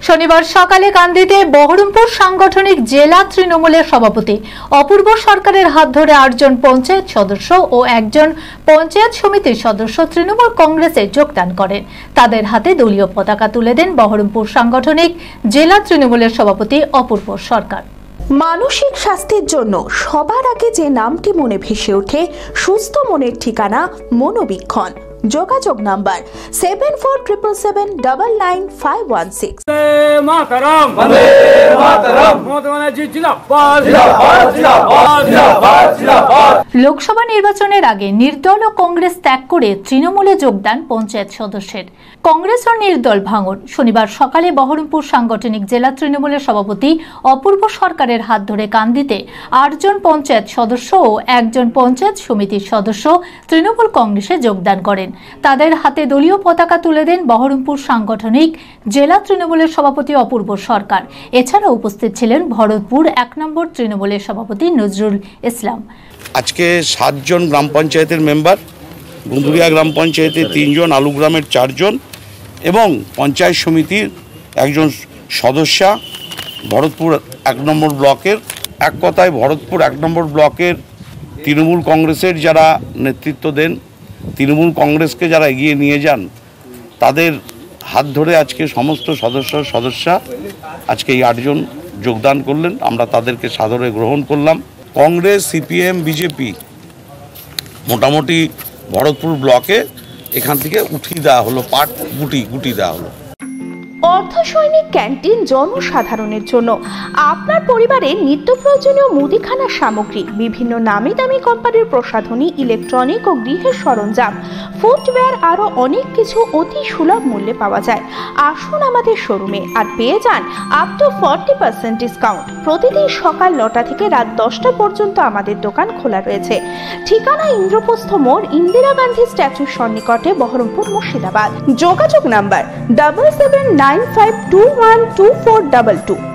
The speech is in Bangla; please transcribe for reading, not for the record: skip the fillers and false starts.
শনিবার সকালে কান্দিতে বহরমপুর সাংগঠনিক জেলা তৃণমূলের সভাপতি অপূর্ব সরকারের হাত ধরে 8 জন পঞ্চায়েত সদস্য ও একজন পঞ্চায়েত সমিতির সদস্য তৃণমূল কংগ্রেসে যোগদান করেন। তাদের হাতে দলীয় পতাকা তুলে দেন বহরমপুর সাংগঠনিক জেলা তৃণমূলের সভাপতি অপূর্ব সরকার। মানসিক স্বাস্থ্যের জন্য সবার আগে যে নামটি মনে ভেসে ওঠে, সুস্থ মনের ঠিকানা মনোবীক্ষণ। যোগাযোগ নাম্বার 7477799516। লোকসভা নির্বাচনের আগে নির্দল ও কংগ্রেস ত্যাগ করে তৃণমূলে যোগদান পঞ্চায়েত সদস্যের। কংগ্রেস ও নির্দল ভাঙন। শনিবার সকালে বহরমপুর সাংগঠনিক জেলা তৃণমূলের সভাপতি অপূর্ব সরকারের হাত ধরে কান্দিতে 8 জন পঞ্চায়েত সদস্য ও একজন পঞ্চায়েত সমিতির সদস্য তৃণমূল কংগ্রেসে যোগদান করেন। তাদের হাতে দলীয় পতাকা তুলে দেন বহরমপুর সাংগঠনিক জেলা তৃণমূলের সভাপতি অপূর্ব সরকার। এছাড়া উপস্থিত ছিলেন ভরতপুর 1 নম্বর তৃণমূলের সভাপতি নজরুল ইসলাম। আজকে 7 জন গ্রাম পঞ্চায়েতের মেম্বার, গুন্দুরিয়া গ্রাম পঞ্চায়েতের 3 জন, আলুগ্রামের 4 জন এবং পঞ্চায়েত সমিতির একজন সদস্যা ভরতপুর 1 নম্বর ব্লকের। এক কথায় ভরতপুর 1 নম্বর ব্লকের তৃণমূল কংগ্রেসের যারা নেতৃত্ব দেন, তৃণমূল কংগ্রেসকে যারা এগিয়ে নিয়ে যান, তাদের হাত ধরে আজকে সমস্ত সদস্যা আজকে এই 8 জন যোগদান করলেন। আমরা তাদেরকে সাদরে গ্রহণ করলাম। কংগ্রেস, সিপিএম, বিজেপি মোটামুটি ভরতপুর ব্লকে এখান থেকে উঠিয়ে দেওয়া হলো, গুটি দেওয়া হলো। অর্ধসৈনিক ক্যান্টিন জনসাধারণের জন্য আপনার পরিবারের নিত্য প্রয়োজনীয় মুদিখানার সামগ্রী, বিভিন্ন নামি দামি কোম্পানির প্রসাধনী, ইলেকট্রনিক ও গৃহের সরঞ্জাম, ফুটওয়্যার, আরো অনেক কিছু অতি সুলভ মূল্যে পাওয়া যায়। আসুন আমাদের শোরুমে আর পেয়ে যান আপ টু 40% ডিসকাউন্ট। প্রতিদিন সকাল 9টা থেকে রাত 10টা পর্যন্ত আমাদের দোকান খোলা রয়েছে। ঠিকানা ইন্দ্রপ্রস্থ মোড়, ইন্দিরা গান্ধী স্ট্যাচুর সন্নিকটে, বহরমপুর, মুর্শিদাবাদ। যোগাযোগ নাম্বার 7795212422।